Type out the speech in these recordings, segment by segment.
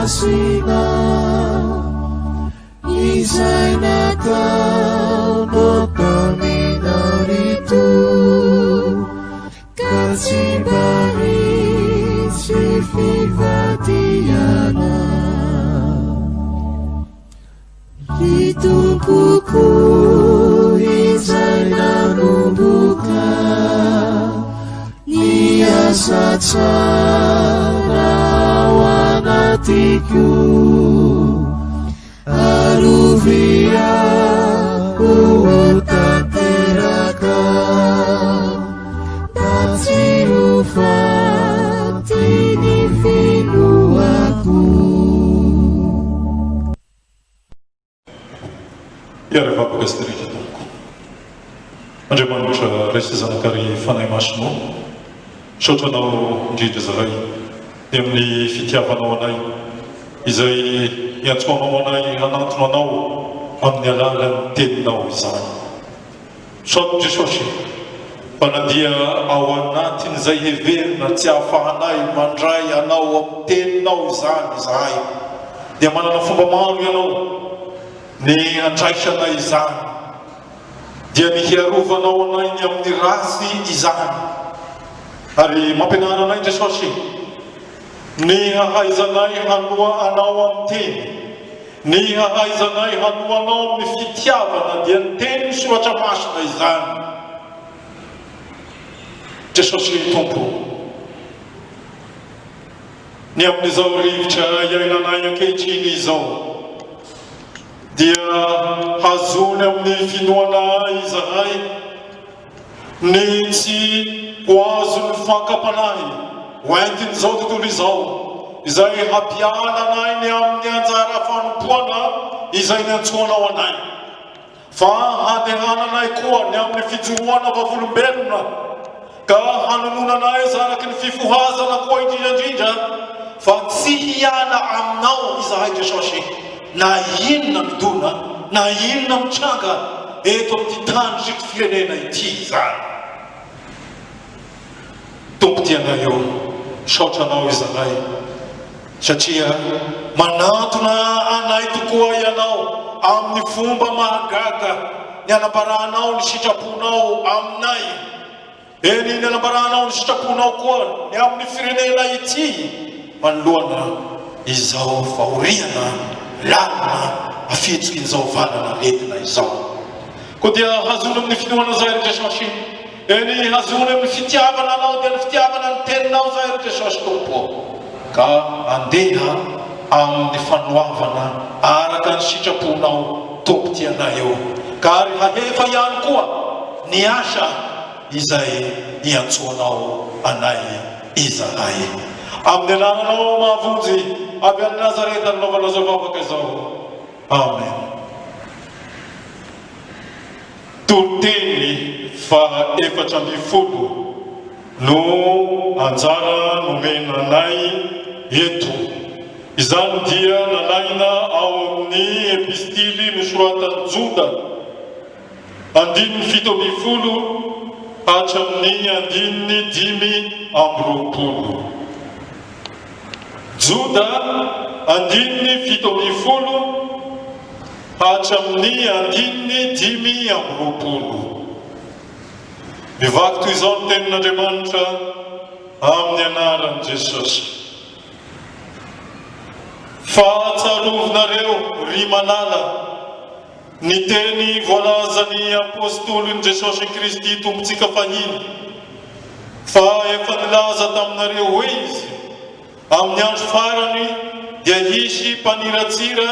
kasina izay nataonao taminao rito ka tsy mba hisy fivadiana ritompoko izay nanomboka ny asa tsara ao anatiko arovia ho tanteraka mba tsy ho faty ny finoako. Iary vavaka sy dirika tomoko Andriamanitra resy zanakary fanahy masonao saotranao indrindra zahay dia amin'ny fitiavanao anay izay iantsoanao anay hanantona anao amin'ny alalan'ny teninao izany. Soto Jesosy fanadia ao anatin'izay heverina tsy hahafahanay mandray anao amin'ny teninao izany izahay dia manana fomba maro ianao ny andraisanay izany dia ny hiarovanao anay ny amin'ny rasy izany ary mampianara anay Jesosy ny hahaizanay hanoa anao amin'ny teny ny hahaizanay hanoa anao amin'ny fitiavana dia ny teny soratra masina izany. Jesosy Tompo ny amin'izao rivotra iainanay ankehitriny izao dia hazony amin'ny finoana izahay ny tsy ho azo ny fankapanay hoentin'izao tontolo izao izay hampiananay ny amin'ny anjara fanompoana izay niantsoanao anay fa handehananay koa ny amin'ny fijoroana vavolombelona ka hanononanay zaraky ny fifohazana koa indrindrandrindra fa tsy hiala aminao izahay Jesosy na inona midona na inona mitranga eto amin'ity tany rito firenena ity izany. Tompo tianay eo saotranao izahay satria manatona anay tokoa ianao amin'ny fomba mahagaga ny anabaranao ny sitraponao aminay eny ny anabaranao ny sitraponao koa ny amin'ny firenena ity manoloana izao fahoriana lalina afetsikin'izao valana letina izao koa dia hazony amin'ny finoana zay ry Jesosy eny hazony amin'ny fitiavana anao dia ny fitiavana ny teninao zay ry Jesosy Tompo ka andeha amin'ny fanoavana araka ny sitraponao Tompo tianay eo ka ary hahefa ihany koa ny asa izay iantsoanao anay izahay amin'ny anananao mahavonjy avy any Nazareta nanaovana zao vavaka izao. Amen. Toloteny fa 400 no anjara nomenanay eto izany dia nalaina ao amin'ny epistily nosoratan'i Joda 7 hatramin'ny 5 Joda 7 hatramin'ny 5 mivaky toy izao ny tenin'Andriamanitra amin'ny anaran'i Jesosy. Fahatsarovinareo ry manala ny teny voalazan'ny apôstolon'i Jesosy Kristy tompontsika fahiny fa efa nilaza taminareo hoe izy amin'ny andro farany dia hisy mpaniratsira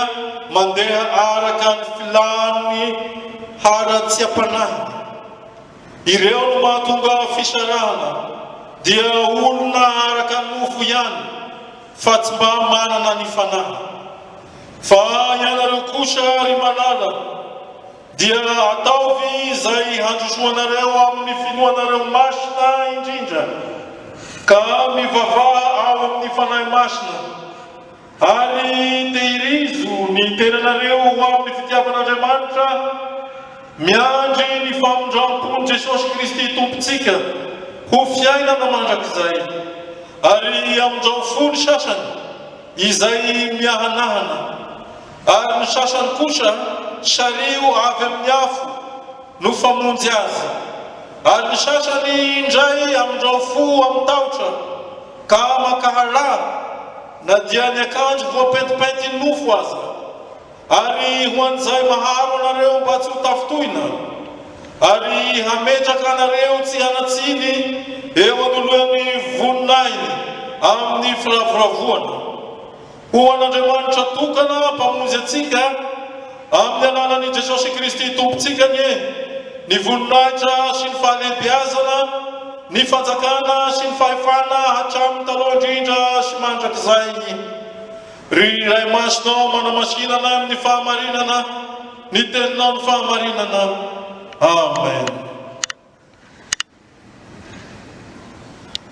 mandeha araka ny filany haratsiam-panahy. Ireo no mahatonga fisarahana dia olona araka ny mofo ihany fa tsy mba manana ny fanahy. Fa ianareo kosa ry manala dia ataovy izay handrosoanareo amin'ny finoanareo masina indrindra ka mivavaha ao amin'ny fanahy masina ary tehirizo ny tenanareo ho amin'ny fitiavan'Andriamanitra miandry ny famondram-pon'i Jesosy Kristy tompontsika ho fiainana mandrakizay ary amondrao fony sasany izay miahanahana, ary ny sasany kosa sario avy amin'ny afo no famonjy azy, ary ny sasany indray amin'izao fo amin'ny tahotra ka makahala na dia ny akanjo voapentipenty ny nofo aza, ary ho an'izay maharo anareo mba tsy ho tafitohina, ary hametraka anareo tsy hanatsiny eo anoloan'ny voninahiny amin'ny firavoravoana. Ho an'Andriamanitra tokana mpamonjy atsika amin'ny alalan'i Jesosy Kristy tompontsika ny voninahitra sy ny fahalehibiazana, ny fanjakana sy ny fahefana hatramin'ny taloha indrindra sy mandrakizay. Ry Ray Masonao manamasinana amin'ny fahamarinana, ny teninao ny fahamarinana. Amen.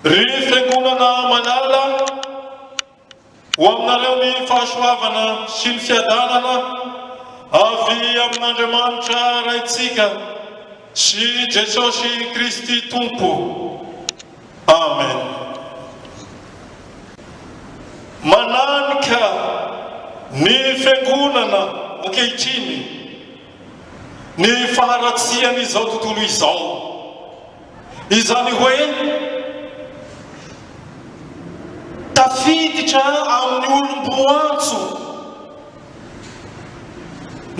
Ry fiangonana malala ho aminareo ny fahasoavana sy ny fiadanana avy amin'Andriamanitra raitsika sy Jesosy Kristy Tompo. Amen. Mananika ny fiangonana ankehitriny ny faharatsiany izao tontolo izao, izany hoe tafiditra amin'ny olom-boantso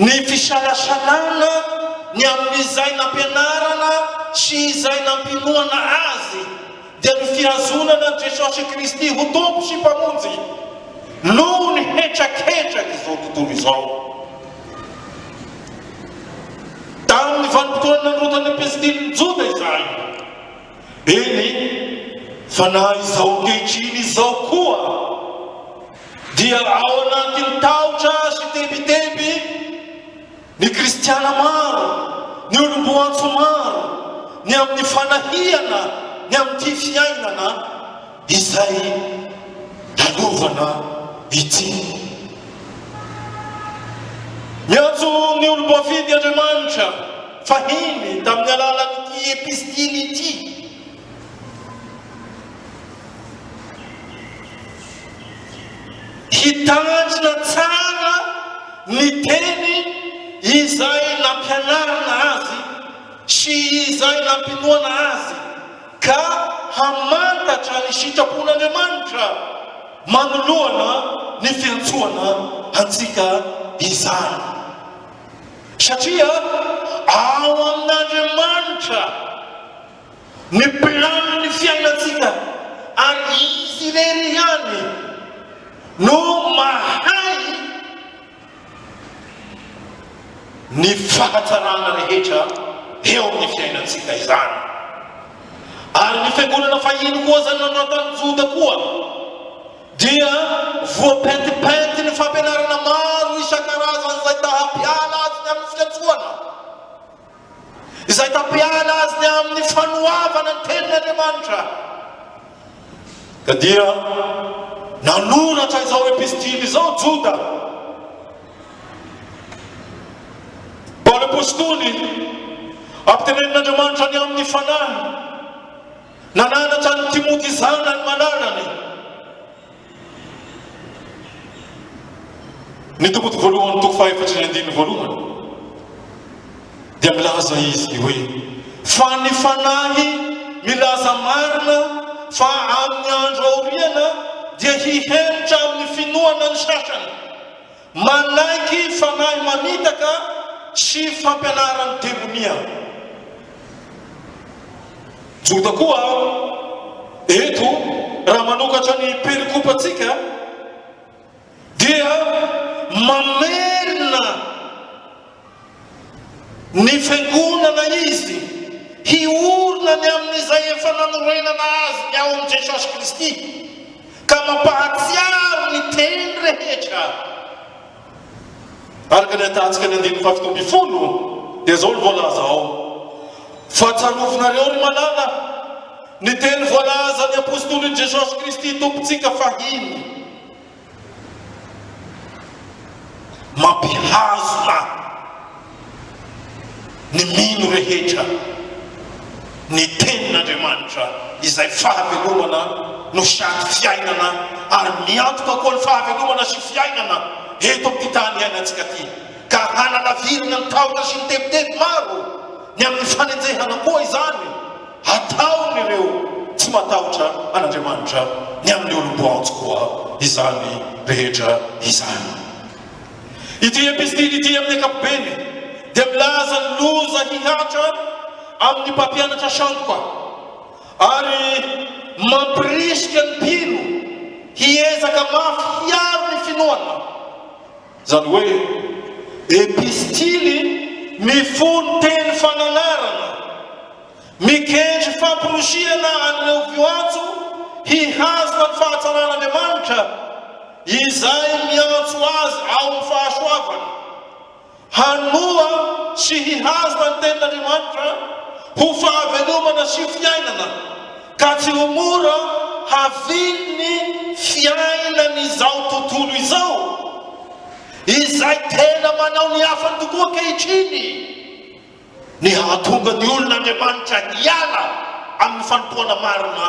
ny fisalasalana ny amin'izay nampianarana sy izay nampinoana azy dia ny fihazonana Jesosy Kristy ho tompo sy mpamonjy noho ny hetraketraky izao tontolo izao. Tamin'ny vanim-potoana nanrotany Pestiliny Joda izany, eny fa na izao ankehitriny izao koa dia ao anatin'ny tahotra sy tebiteby ny kristiana maro, ny olom-boantso maro, ny amin'ny fanahiana, ny amin'ity fiainana izay lalovana ity. Miantso ny olom-boafidy Andriamanitra fahiny tamin'ny alalan'ity epistily ity, hitandrina tsara ny teny izay nampianarana azy sy izay nampinoana azy, ka hamantatra ny sitrapon'Andriamanitra manoloana ny fiantsoana antsika izany. Satria ao amin'Andriamanitra ny plano ny fiainantsika, ary izy irery ihany no mahay ny fahatsarana rehetra eo amin'ny fiainantsika izany. Ary ny fiangonana fahiny koa zany nanotany Joda koa dia voapentipenty ny fampianarana maro isan-karazany izay tahampiala azy ny amin'ny fiantsoana, izay tampiala azy ny amin'ny fanoavana ny tenin'Andriamanitra. Ka dia nanoratra izao epistily izao Joda. Paoly apôstôly ampitenen'Andriamanitra ny amin'ny fanahy, nananatra ny Timoty zanany manarany. Ny Timoty voalohany toko fahaefatra ny andiny voalohany dia milaza izy hoe fa ny fanahy milaza marina fa amin'ny andro aoriana dia hihenitra amin'ny finoana ny sasany, manaiky fanahy manitaka sy fampianaran'ny demonia. Joda koa eto raha manokatra ny perikopatsika dia mamerina ny fiangonana izy hiorina ny amin'izay efa nanorenana azy ny ao amin'i Jesosy Kristy, ka mampahatsiaro ny teny rehetra. Araka ny atatsika ny andiny fahavalo amby folo dia zao ny voalaza ao: fa tsarofinareo ry malala ny teny voalaza ny apôstôlin' Jesosy Kristy tompontsika fahiny, mampihazona ny mino rehetra ny tenin'Andriamanitra izay fahavelomana no sady fiainana ary miantoka koa ny fahavelomana sy fiainana eto amin'ny tany iainantsika ty, ka hanalavirana ny tahotra sy ny tebiteby maro ny amin'ny fanenjehana koa izany ataony ireo tsy matahotra an'Andriamanitra ny amin'ny olom-boanjo koa izany rehetra izany. Ity epistily ity amin'ny ankapobeny dia milaza ny loza hihatra amin'ny mpampianatra sandoka ary mampirisika ny mpino hiezaka mafy hiaro ny finoana. Zany hoe epistily mifono teny fananarana, mikendry fampirosiana an'ireo voanjo hihazona ny fahatsaran'Andriamanitra izay miantso azy ao amin'ny fahasoavana, hanoa sy hihazona ny tenin'Andriamanitra ho fahavelomana sy fiainana, ka tsy ho mora havily fiainan'izao tontolo izao izay tena manao ny afany tokoa ankehitriny, ny hahatonga ny olon'Andriamanitra hiala amin'ny fanompoana marina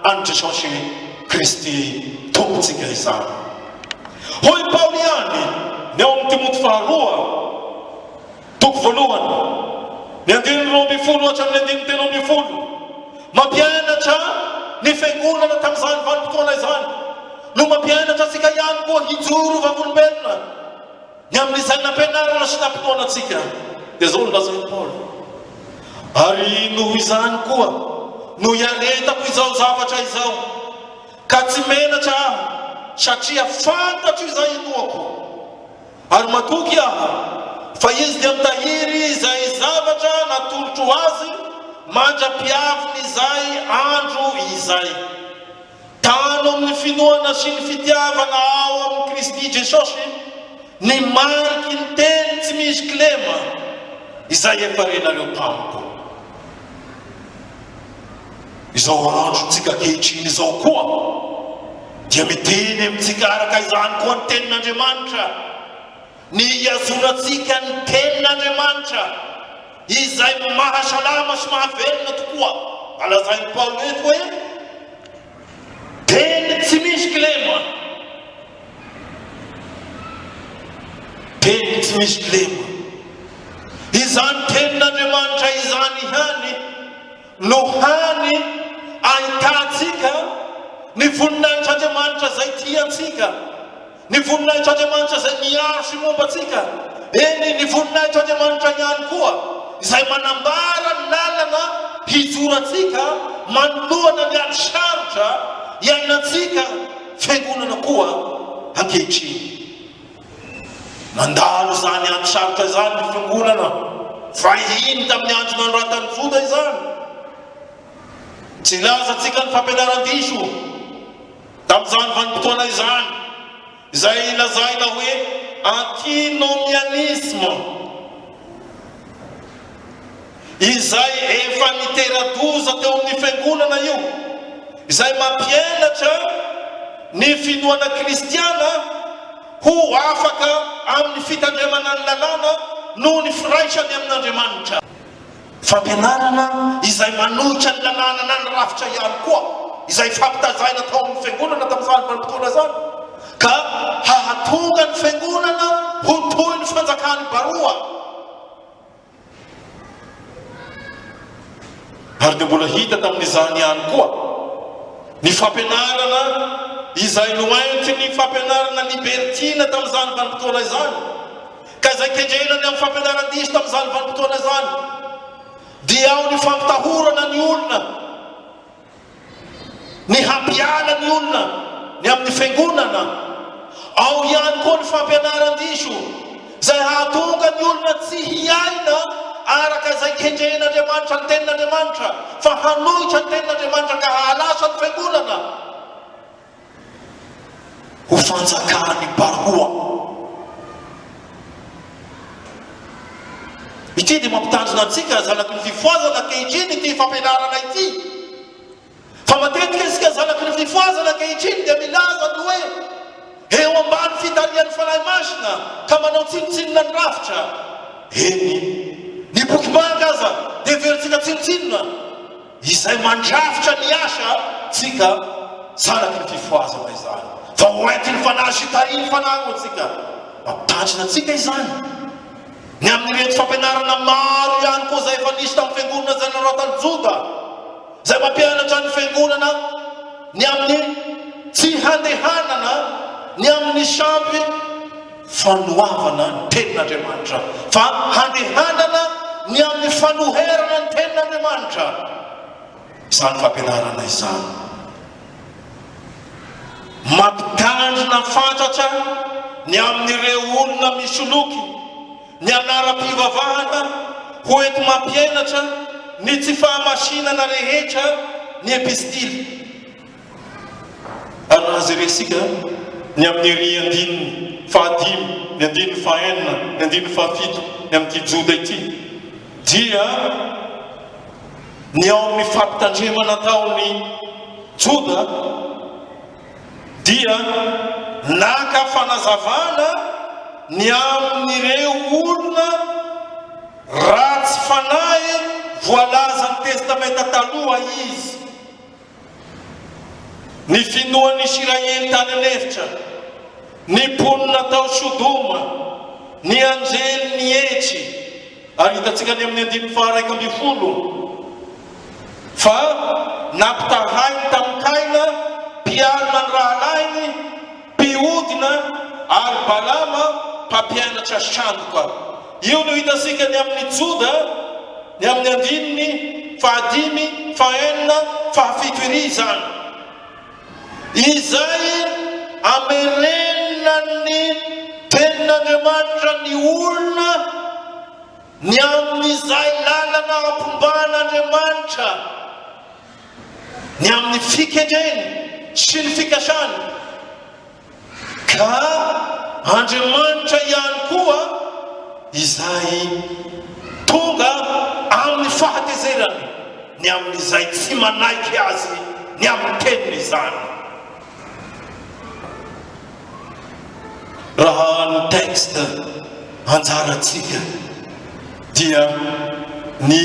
an'i Jesosy Kristy tompontsika izany. Hoy Paoly ihany ny ao amin'ny Timoty faharoa toko voalohany ny 9:10 hatramin'ny 10:10 mampianatra ny fiangonana tamin'izany vanim-potoana izany no mampianatra antsika ihany koa hijoro vavolombelona ny amin'izay nampianarana sy nampinoana antsika. Dia zao nolazainy Paoly, ary noho izany koa no iaretako izao zavatra izao ka tsy menatra aho satria fantatro izay inoako, ary matoky aho fa izy dia mitahiry izay zavatra natolotro azy mandra-piaviny izay andro izay, tano amin'ny finoana sy ny fitiavana ao amin'ny Kristy Jesosy, ny mariky ny teny tsy misy kilema izay efa renareo tamiko. Izao andro tsika ankehitriny izao koa dia miteny amintsika araka izany koa ny tenin'Andriamanitra, ny iazonantsika ny tenin'Andriamanitra izay mahasalama sy mahavelona tokoa. Alazainy Paoly eto hoe teny tsy misy kilema, teny tsy misy kilema. Izany tenin'Andriamanitra izany ihany no hany ahitantsika ny voninahitr'Andriamanitra zay tiantsika, ny voninahitr'Andriamanitra zay miaro sy mombatsika, eny ny voninahitr'Andriamanitra ihany koa izay manambara ny lalana hijoratsika manoloana ny ady sarotra iainantsika fiangonana koa ankehitriny. Nandalo zany ady sarotra izany ny fiangonana vahiny tamin'ny andro nanoratany Joda izany. Tsy lazatsika ny fampianaran-diso tamin'izany vanim-potoana izany izay lazaina hoe antinomianisme, izay efa niteradoza teo amin'ny fiangonana io, izay mampianatra ny finoana kristiana ho afaka amin'ny fitandremana ny lalàna noho ny firaisany amin'Andriamanitra. Fampianarana izay manohitra ny lalàna na ny rafitra ihany koa izay fampitazaina tao amin'ny fiangonana tamin'izany vanim-potoana zany, ka hahatonga ny fiangonana ho toy ny fanjakany baroa. Ary dia mbola hita tamin'izany ihany koa ny fampianarana izay noenty ny fampianarana libertina tamin'izany vanim-potoana izany, ka izay kendrenany amin'ny fampianaran-diso tamin'izany vanim-potoana izany dia ao ny fampitahorana ny olona, ny hampiala ny olona ny amin'ny fiangonana, ao ihany koa ny fampianaran-diso izay hahatonga ny olona tsy hiaina araka izay kendren'Andriamanitra ny tenin'Andriamanitra, fa hanohitra ny tenin'Andriamanitra ka hahalasa ny fiangonana ho fanjakany baroa. Ity dia mampitanjona antsika zanaky ny fifoazana ankehitriny ity fampianarana ity, fa matetika isika zanaky ny fifoazana ankehitriny dia milaza ny hoe eo ambany fitalian'ny fanahy masina ka manao tsinotsinona ny rafitra. Eny ny boky manga aza dia veritsika tsinotsinona izay mandrafitra ny asa tsika zanaky ny fifoazana izany. fa hoentiny fanahy sy tariny fanahy koa tsika mampitandrina antsika izany ny amin'ny reto fampianarana maro ihany koa zay efa nisy tamin'ny fiangonana zay naratany Joda zay mampianatra ny fiangonana ny amin'ny tsy handehanana ny amin'ny sampy fanoavana ny tenin'Andriamanitra fa handehanana ny amin'ny fanoherana ny tenin'Andriamanitra izany fampianarana izany mampitandrina fantatra ny amin'ireo olona misoloky ny anaram-pivavahana hoety mampianatra ny tsy fahamasinana rehetra ny epistily ary raha zay resika ny amin'ny ry andininy fahadimy ny andininy fahenina ny andininy fahafito ny amin'ity Joda ity dia ny ao amin'ny fampitandremana taony Joda dia naka fanazavana ny amin'ireo olona ratsy fanahy voalaza ny testamenta taloha izy ny finoan'ny Israely tany anefitra ny mponina tao Sodoma ny anjely ny etry ary hitatsika ny amin'ny andininy faha 1 fa nampitahainy tamin'ny Kaina mpianona ny rahalainy mpiodina ary Balama mpampianatra sandoka io no hitasika ny amin'ny Joda ny amin'ny andininy fahadimy fahenina fahafito ery izany izay amerenina ny tenin'Andriamanitra ny olona ny amin'izay lalana ampomban'Andriamanitra ny amin'ny fikendreny sy ny fikasany ka Andriamanitra ihany koa izay tonga amin'ny fahatezerany ny amin'izay tsy manaiky azy ny amin'ny teniny izany raha ny texte anjaratsika dia ny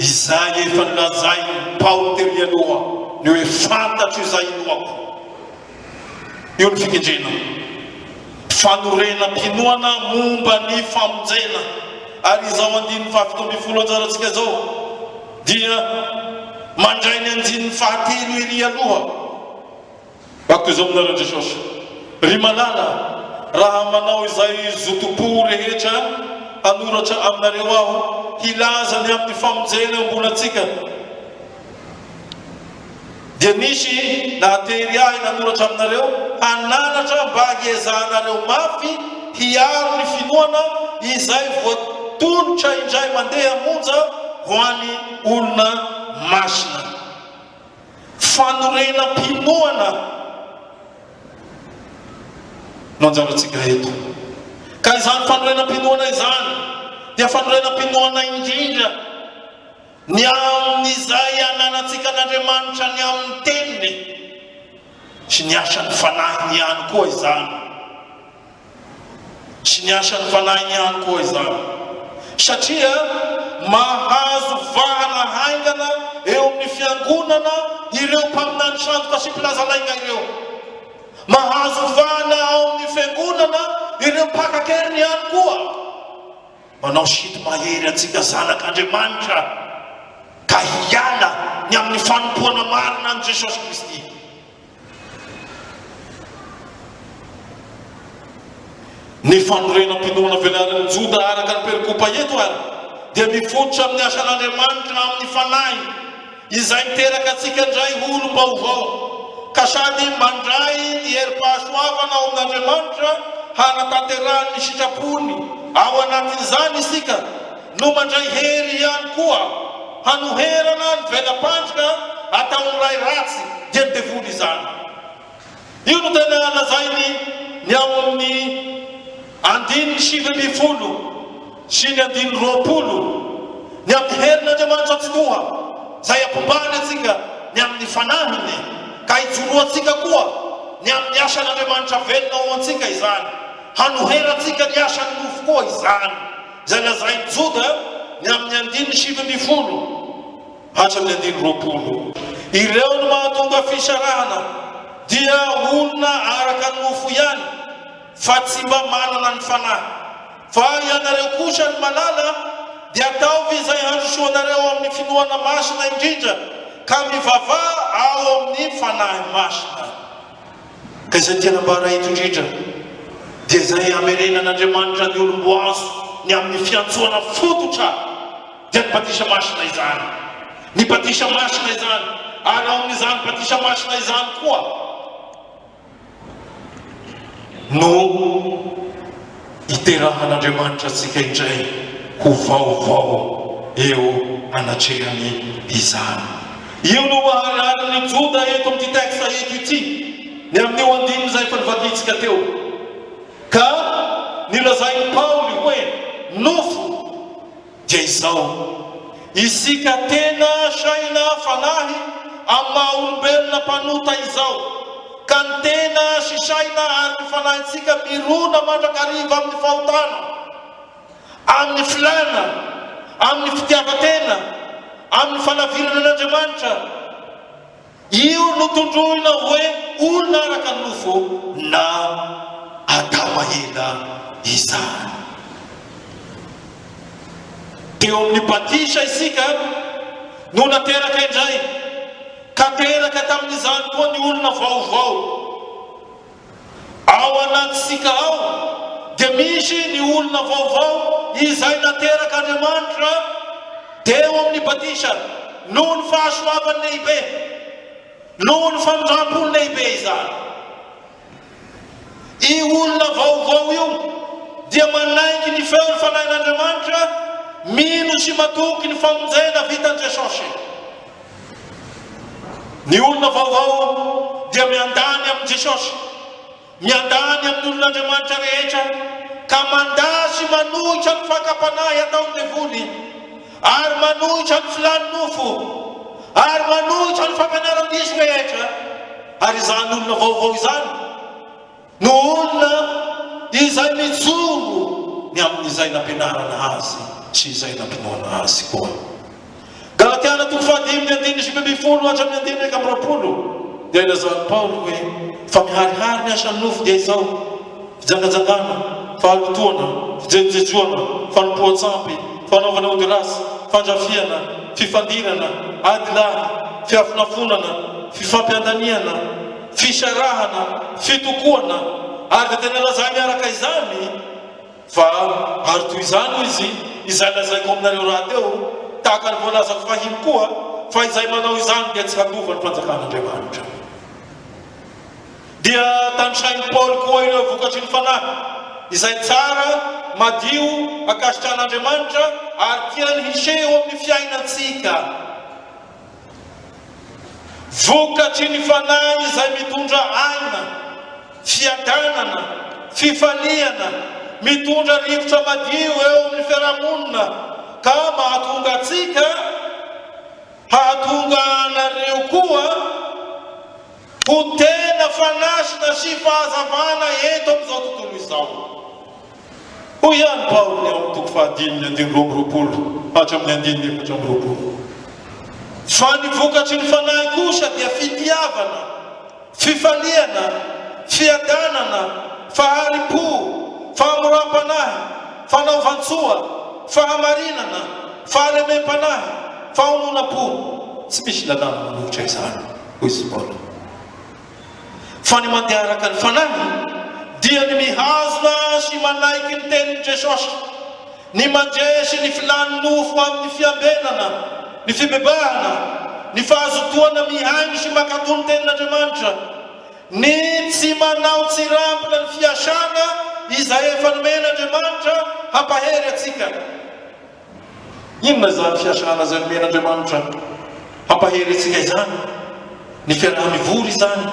izay efa nilazay Paolo tery aloha ny hoe fantatro izay inoako io ny fikendrena fanorena mpinoana momba ny famonjena ary izao andininy fahafito anjaratsika zao dia mandray ny andininy fahatelo ery aloha bakto izao minarana Jesosy ry malala raha manao izay zotopo rehetra anoratra aminareo aho hilaza ny amin'ny famonjena ambolatsika dia nisy nahatery ahy nanoratra aminareo hananatra mba hiezahanareo mafy hiaro ny finoana izay voatolotra indray mandeha monja ho an'ny olona masina fanorena mpinoana no anjaratsika eto ka izany fanorena mpinoana izany dia fanorena mpinoana indrindra ny amin'izay ananatsika n'Andriamanitra ny amin'ny teniny sy ny asan'ny fanahiny ihany koa izany sy ny asan'ny fanahiny ihany koa izany satria mahazo vahana haingana eo amin'ny fiangonana ireo mpaminany sandoka sy mpilazalaina ireo mahazo vahana ao amin'ny fiangonana ireo mpakakeriny ihany koa manao sity mahery atsika zanak'Andriamanitra ka hiala ny amin'ny fanompoana marina an' Jesosy Kristy ny fanorena mpinoana velariny Joda araka ny perikopa eto ary dia mifototra amin'ny asan'Andriamanitra amin'ny fanahy izay miteraka atsika indray olom-baovao ka sady mandray ny herim-pahasoavana ao amin'Andriamanitra hanatanterahany ny sitrapony ao anatin'izany isika no mandray hery ihany koa hanoherana ny velam-pandrika ataon'ny ray ratsy dia ny devoly izany io no tena lazainy ny ao amin'ny andininy 7 sy ny andininy 20 ny amin'ny herin'Andriamanitra atsitoha zay ampombany atsika ny amin'ny fanahiny ka hijoroatsika koa ny amin'ny asan'Andriamanitra velona ao antsika izany hanoheratsika ny asany nofo koa izany zay lazainy Joda ny amin'ny andininy 70 hatramin'ny andininy 20 ireo no mahatonga fisarahana dia olona araka nofo ihany fa tsy mba manana ny fanahy. Fa ianareo kosa ny malala dia ataovy izay handrosoanareo amin'ny finoana masina indrindra ka mivavah ao amin'ny fanahy masina. Ka izay tianambara eto indrindra dia izay amerenan'Andriamanitra ny olom-boazo ny amin'ny fiantsoana fototra dia ny batisa masina izany. Ny batisa masina izany ary ao amin'izany batisa masina izany koa no iterahan'Andriamanitra antsika indray ho vaovao eo anatrehany izany. Io no aharan'ny Joda eto amin'ity texte eto ity ny amin'io andininy izay efa nivaditsika teo. Ka nilazain'i Paoly hoe nofo dia izao, isika tena saina fanahy amin'ny maha olombelona mpanota izao, ka ny tena sisaina ary ny fanahintsika mirona mandrakariva amin'ny fahotana, amin'ny filana, amin'ny fitiavatena, amin'ny falaviran'Andriamanitra. Io no tondroina hoe olona araka ny nofo na Adamahela izany. Teo amin'ny batisa isika no nateraka indray, ka teraka tamin'izany koa ny olona vaovao. Ao anatisika ao dia misy ny olona vaovao izay nateraka Andriamanitra teo amin'ny batisa noho ny fahasoavany lehibe, noho ny famindram-pony lehibe izany. Io olona vaovao io dia manaiky ny feo ny fanahin'Andriamanitra, mino sy matoky ny famonjena vitan'i Jesosy. Ny olona vaovao dia miandany amin'ny Jesosy, miandany amin'ny olon'Andriamanitra rehetra, ka mandasy manohitra ny fakapanahy ataony devoly, ary manohitra ny filany nofo, ary manohitra ny fampianaran-diso rehetra. Ary izany olona vaovao izany no olona izay mijoro ny amin'izay nampianarana azy sy izay nampinoana azy koa. Galatiana 5:1-10 hatramin'ny 1:20 dia ilazan'i Paoly hoe fa miharihary ny asan'ny nofo dia izao: fijangajangana, fahalotoana, fijejojejoana, fanompoan-tsampy, fanaovana ody rasy, fandrafiana, fifandirana, adilahy, fiafinafonana, fifampiandaniana, fisarahana, fitokoana. Ary dia tena lazay miaraka izany fa ary toy izany izy izay lazaiko aminareo raha teo tahaka ny voalazako fahiny koa fa izay manao izany dia tsy handova ny fanjakan'Andriamanitra. Dia tanisain'i Paoly koa ireo vokatry ny fanahy izay tsara madio akasitran'Andriamanitra ary tiany hiseho amin'ny fiainantsika. Vokatry ny fanahy izay mitondra aina, fiadanana, fifaliana, mitondra rivotra madio eo amin'ny fiarahamonina, ka mahatonga atsika, hahatonga anareo koa ho tena fanasina sy fahazavana eto amin'izao tontolo izao. Hoy ihany Paoly eo amin'ny toko 5:1-20 hatramin'ny 1:4. Fa ny vokatry ny fanahy kosa dia fitiavana, fifaliana, fiadanana, faharipo, fahamoram-panahy, fanaovantsoa, fahamarinana, fahalemem-panahy, fahonolam-po. Tsy misy lalàna manohitra izany, hoy izy Paoly. Fa ny mandeha araka ny fanahy dia ny mihazona sy manaiky ny tenin'i Jesosy, ny mandresy ny filany nofo amin'ny fiambenana, ny fibebahana, ny fahazotoana mihaino sy makatò ny tenin'Andriamanitra, ny tsy manao tsirampina ny fiasana izay efa nomen'Andriamanitra hampahery atsika. Inona izany fiasana izay nomen'Andriamanitra hampahery atsika izany? Ny fiaraha-mivory izany,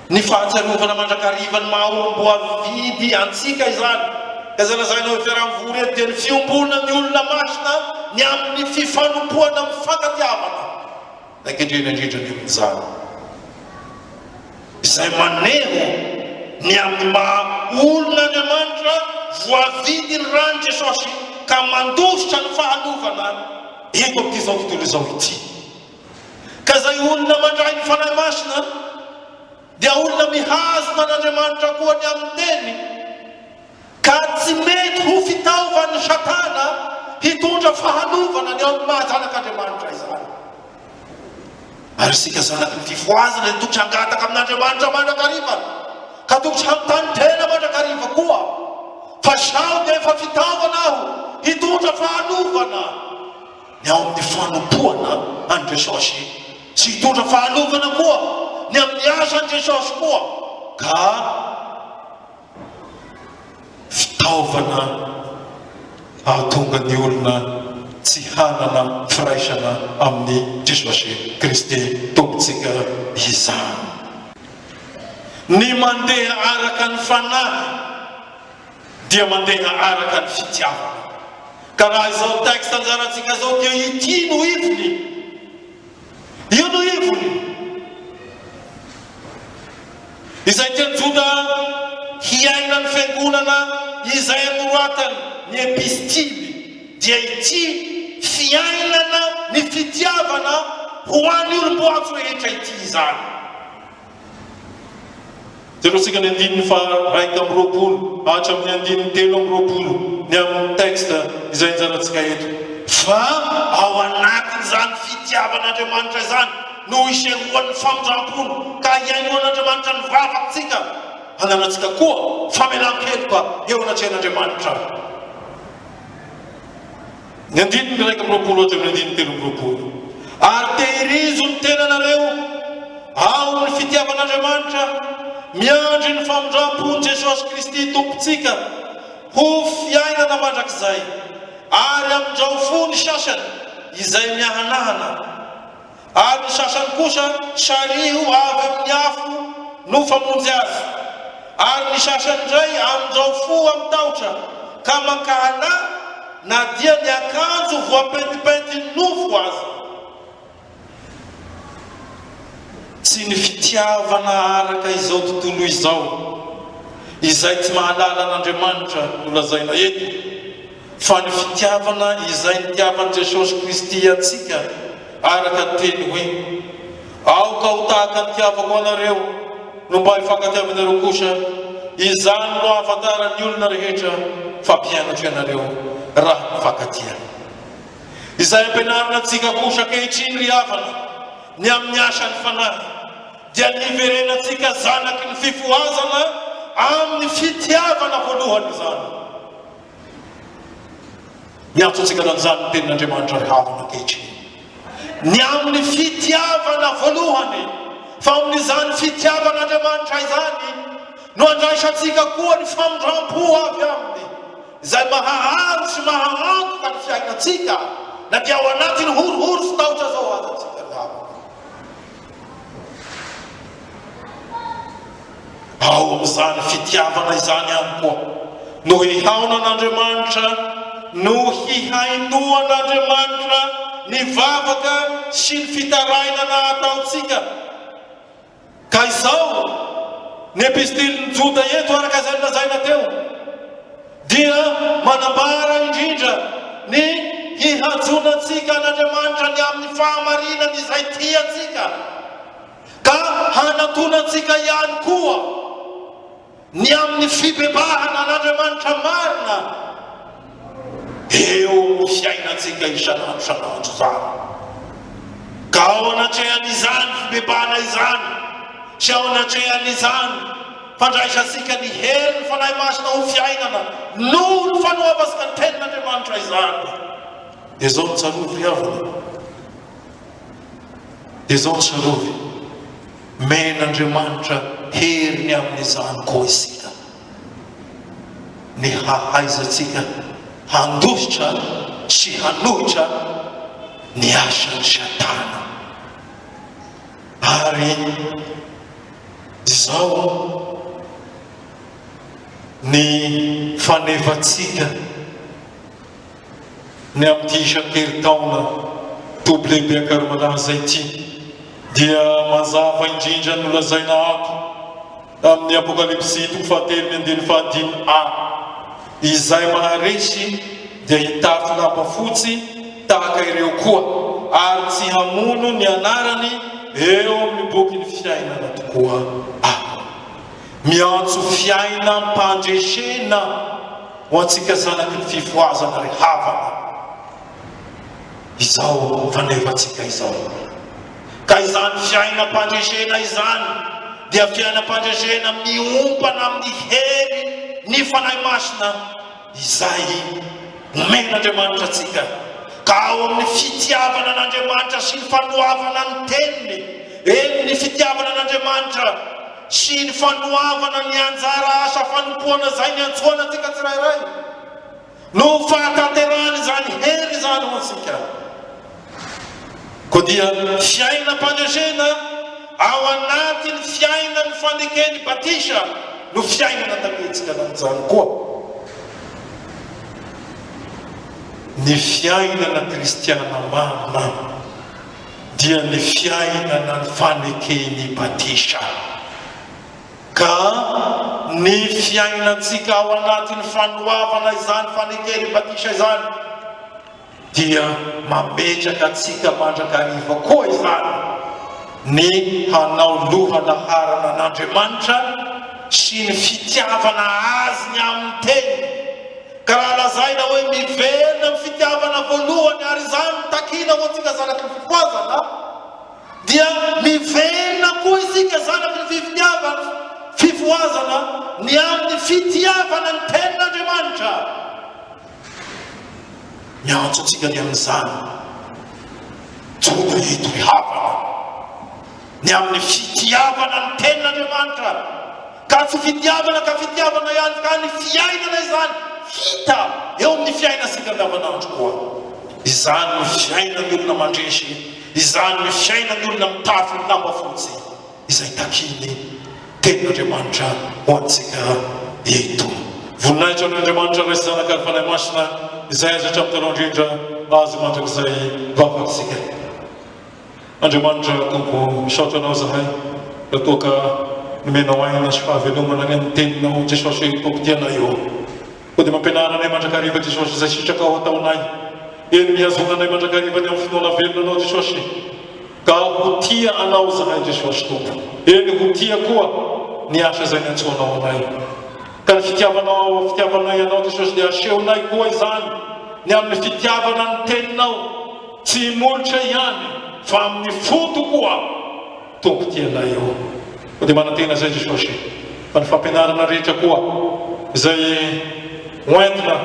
ny fahatsarovana mandrakariva ny maha olom-boavidy antsika izany. Izay lazaina hoe fiaraha-mivory eto dia ny fiombolona ny olona masina ny amin'ny fifanompoana amin'ny fankatiavana. Ankehitriny indrindra ny amin'izany izay maneho ny amin'ny maha olon'Andriamanitra voavidy ny rany Jesosy ka mandositra ny fahalovana eto amin'ity izao tontolo izao ity. Ka izay olona mandray ny fanahy masina dia olona mihazona an'Andriamanitra koa ny amin'ny teny ka tsy mety ho fitaovan'ny Satana hitondra fahalovana ny amin'ny maha-janak'Andriamanitra izany. Ary sika zanaky ny fifoazana dia tokotry hangataka amin'Andriamanitra mandrakariva ka tokotry hanontany tena mandrakariva koa fa sao dia efa fitaovana aho hitondra fahalovana ny ao amin'ny fanompoana an Jesosy sy hitondra fahalovana koa ny amin'ny asan Jesosy koa ka fitaovana ahatonga ny olona tsy hanana firaisana amin'ny Jesosy Kristy tompontsika izany. Ny mandeha araka ny fanahy dia mandeha araka ny fitiavana. Ka raha izao texte anjarantsika zao dia ity no ivony. Io no ivony. Izay tiany Joda hiaina ny fiangonana izay anoratany ny epistily dia ity fiainana ny fitiavana ho an'ny olom-boatsy rehetra ity izany. Jerosika ny andininy fa 1:20 hatramin'ny andininy 3:20 ny amin'ny texte izay anjarantsika eto. Fa ao anatin'izany fitiavan'Andriamanitra izany no isehoan'ny famondram-pony ka hiainoan'Andriamanitra ny vavatsika hananatsika koa famelan-keloka eo anatrehan'Andriamanitra. Ny andininy 1:20 hatramin'ny andininy 3:20 ary tehirizo ny tenanareo ao ny fitiavan'Andriamanitra miandry ny famondram-pony Jesosy Kristy tompontsika ho fiainana mandrakizay ary amin'izao fo ny sasany izay miahanahana ary ny sasany kosa sariho avy amin'ny afo no famonjy azy ary ny sasany indray amin'izao fo amin'ny tahotra ka mankahana na dia ny akanjo voapentipenty nofo azy. Tsy ny fitiavana araka izao tontolo izao izay tsy mahalala an'Andriamanitra no lazaina eto fa ny fitiavana izay nitiavan'i Jesosy Kristy atsika araka teny hoe aoka ho tahaka ny tiavako anareo no mba hifankatiavanareo kosa izany no ahafantaran'ny olona rehetra fa mpianatra ianareo raha mifankatiana. Izay ampianarina antsika kosa ankehitriny ry havana ny amin'ny asan'ny fanahy dia niverenantsika zanaky ny fifoazana amin'ny fitiavana voalohany izany. Miantso antsika an'izany ny tenin'Andriamanitra ry havana ankehitriny. Ny amin'ny fitiavana voalohany fa amin'izany fitiavan'Andriamanitra izany no andraisantsika koa ny famondram-po avy aminy izay mahaharo sy mahaantoka ny fiainantsika na dia ao anatiny horohoro sy tahotra zao azy antsika ry havana. Ao amin'izany fitiavana izany ihany koa no hihaonan'Andriamanitra no hihainoan'Andriamanitra ny vavaka sy ny fitarainana ataotsika. Ka izao ny epistiliny Joda eto araka izay lazaina teo dia manambara indrindra ny hihajonatsika an'Andriamanitra ny amin'ny fahamarinana izay tiatsika ka hanatonatsika ihany koa ny amin'ny fibebahana an'Andriamanitra marina eo amin'ny fiainatsika isanandro isanandro zany. Ka ao anatrehan'izany fibebahana izany sy ao anatrehan'izany fandraisatsika ny hery ny fanahy masina ho fiainana noho ny fanoavasika ny tenin'Andriamanitra izany. Dia zao ny tsarovy havana, dia zao ny tsarovy men'Andriamanitra heriny amin'izany koa isika ny hahaizatsika handositra sy hanohitra ny asan'ny Satana. Ary izao ny fanevatsika ny amin'ity isan-keritaona toby lehibe akarimalaza ity dia mazava indrindra no lazaina ato amin'ny Apokalipsy 3:15a izay maharesy dia hitafy lamba fotsy tahaka ireo koa ary tsy hamono ny anarany eo amin'ny boky ny fiainana tokoa. miantso fiaina mpandresena ho antsika zanaky ny fifoazana rehavana. Izao fanevantsika izao. Ka izany fiaina mpandresena izany dia fiaina mpandresena miompana amin'ny hery ny fanahy masina izay omen'Andriamanitra atsika. Ka ao amin'ny fitiavana an'Andriamanitra sy ny fanoavana ny teniny, ny fitiavana an'Andriamanitra sy ny fanoavana ny anjara asa fanompoana zay ny antsoana atsika tsirairay no fahatanterahany izany hery izany ho antsika. Ko dia fiaina mpandresena ao anatin'ny fiaina ny fanekeny batisa no fiainana tapetsika n'izany koa. Ny fiainana kristiana marina dia ny fiainana ny fanekeny batisa. Ka ny fiainantsika ao anatin'ny fanoavana izany fanekeny batisa izany dia mametraka atsika mandrakariva koa izany ny hanao lohalaharana an'Andriamanitra sy ny fitiavana azy ny amin'ny teny. Ka raha lazaina hoe miverina amin'ny fitiavana voalohany ary izany takina ho antsika zanaky ny fifoazana, dia miverina koa isika zanaky ny fifoazana ny amin'ny fitiavana ny tenin'Andriamanitra. Miantso atsika ny amin'izany tokony hito rehavana ny amin'ny fitiavana ny tenin'Andriamanitra. Ka tsy fitiavana ka fitiavana ihany ka ny fiainana izany hita eo amin'ny fiainasika andavanandro koa. Izany ny fiainan'ny olona mandresy, izany ny fiainan'ny olona mitafy ny lamba fotsy izay takiny tenin'Andriamanitra ho antsika eto. Voninahitra n'Andriamanitra resy zanaka ny fanahy masina izay azatra amin'ny talao indrindra azy mandrakizay vavatsika. Andriamanitra tompo misaotra anao zahay raha toa ka nomenao aina sy fahavelomana ny amin'ny teninao Jesosy tompo tianay eo. Ko dia mampianaranay mandrakariva Jesosy izay sitraka ao ataonay. Eny mihazonanay mandrakariva ny amin'ny finoana velona anao Jesosy. Ka ho tia anao zahay Jesosy tompo. Eny ho tia koa ny asa izay ny antsoanao anay. Ka ny fitiavanay anao Jesosy dia asehonay koa izany ny amin'ny fitiavana ny teninao tsy molotra ihany fa amin'ny foto koa tompo tianay eo. Ko dia manantena zay Jesosy fa ny fampianarana rehetra koa izay oentina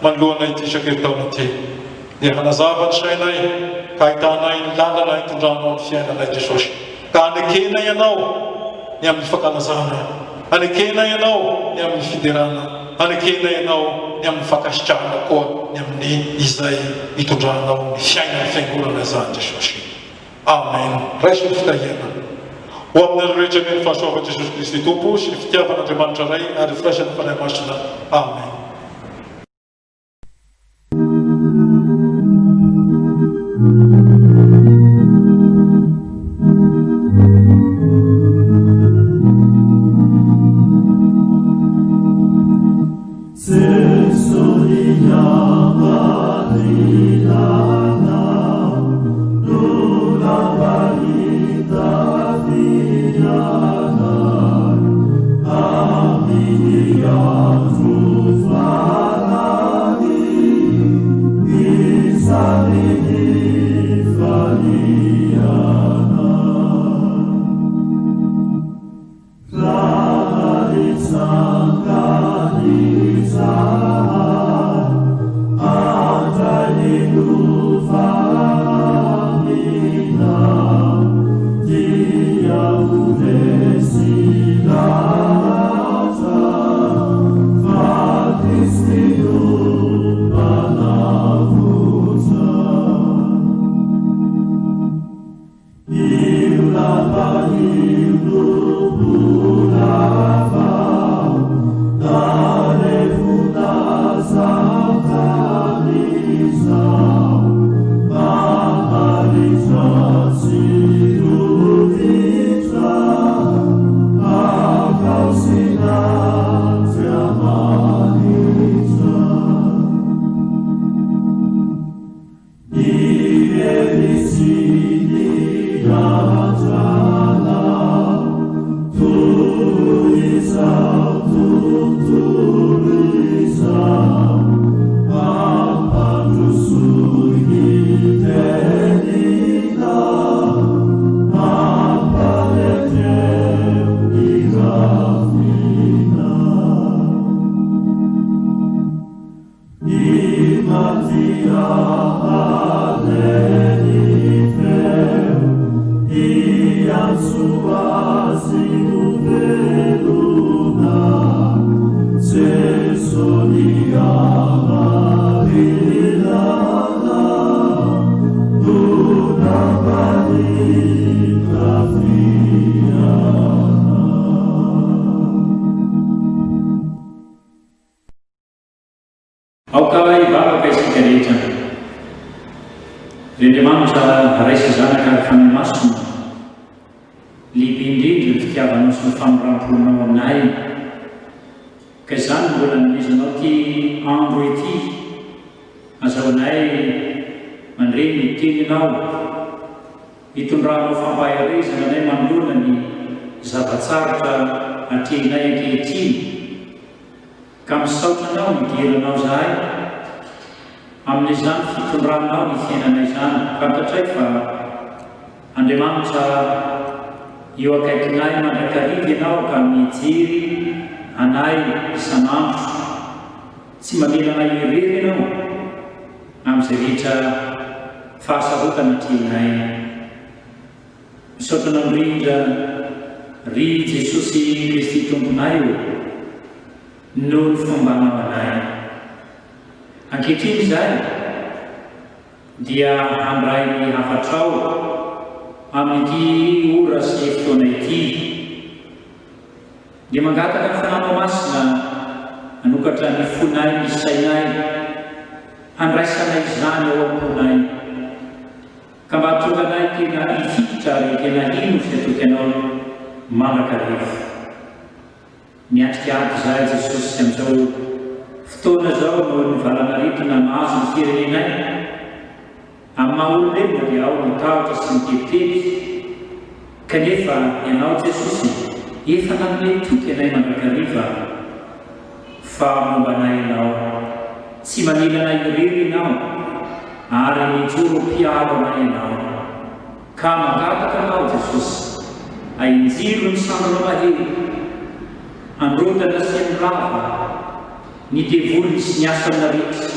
manoloanay ity isan-keritaona ity dia hanazava ny sainay ka ahitanay ny lalana hitondranao ny fiainanay Jesosy. Ka anekena ianao ny amin'ny fankalazana, anekena ianao ny amin'ny fiderana, anekena ianao ny amin'ny fankasitrahana koa ny amin'ny izay hitondranao ny fiainan'ny fiangonana izany Jesosy. Amen. Raiso ny fitahiana ho amin'ny rehetra ny fahasoavan'i Jesosy Kristy tompo sy ny fitiavan'Andriamanitra ray ary firaisany fanahy masina. Amen. Hallelujah. Aoka ivavaka isika rehetra. Andriamanitra raisy zanaka fanahy masina, lehibe indrindra ny fitiavanao sy ny famoram-ponao aminay. Ka izany mbola nomezanao ty andro ity, azahoanay mandreny ny teninao, hitondranao fampaharezana anay manoloana ny zavatsarotra atrehinay ankehitriny. Ka misaotranao migeranao zahay amin'izany fitondranao ny fiainanay zany. Fantatray fa Andriamanitra eo akaikinay mandrakariva ianao ka mijery anay isanandro, tsy mamela anay irery ianao amin'izay rehetra fahasarotana atrehinay. Misaotranao indrindra ry Jesosy Kristy Tomponay noho ny fombanao anay. Ankehitriny izay dia handray ny hafatrao amin'ity ora sy fotoana ity, dia mangataka ny fananao masina hanokatra ny fonay ny sainay, handraisanay izany ao am-ponay, ka mba tonga anay tena hifitotra ary tena hino izay tokanao manakarivo. Miatrika ato izahay Jesosy amin'izao fotoana zao no nivalanaretina mahazo ny firenenay amin'ny maha-olombelona dia ao ny tahotra sy ny tetitety, kanefa ianao Jesosy efa nanome toky anay mandrakariva fa momba anay ianao, tsy manila anay irery ianao ary mijoro mpiaro anay ianao. Ka mangataka anao Jesosy hainjiro ny sambana mahery, androtana sy anyrava ny devoly sy ny asana rehetra,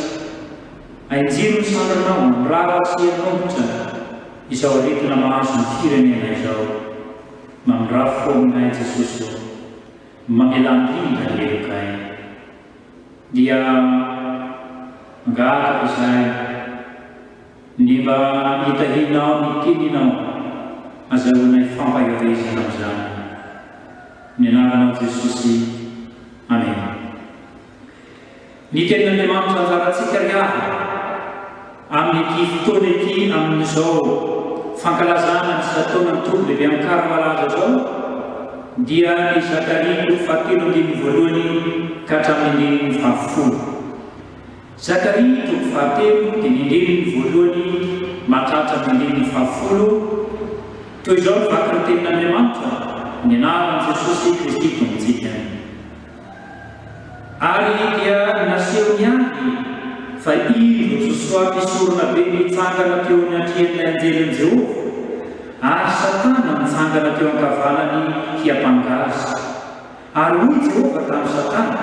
hainjiro ny sambranao nyrava sy anombotra izao aretina mahazo ny firenena izao. Mamindra fominay Jesosy, mamela indrindra ny elokay. Dia mangataka izahay ny mba hitahinao ny teninao, azahoanay fampaharezana amin'izany. Ny anaranao Jesosy, amen. Ny tenin'Andriamanitra anjarantsika riava amin'ity fotoana ity, amin'izao fankalazana ny taonan'ny tombo lehibe amin'ny karamalaza zao, dia ny Zakaria 7:1 ka hatramin'ny 10. Zakaria 7 dia ny 1 mahatratra amin'ny 10. Toy izao ny vaky ny tenin'Andriamanitra, ny anaran'i Jesosy Kristy Tompontsika. Ary dia naseho niangy fa ilo Josoa mpisorona be mitsangana teo ny atrehan'ny anjelin'i Jehova, ary Satana mitsangana teo ankavanany hiampangazy. Ary hoy Jehova tamin'ny Satana,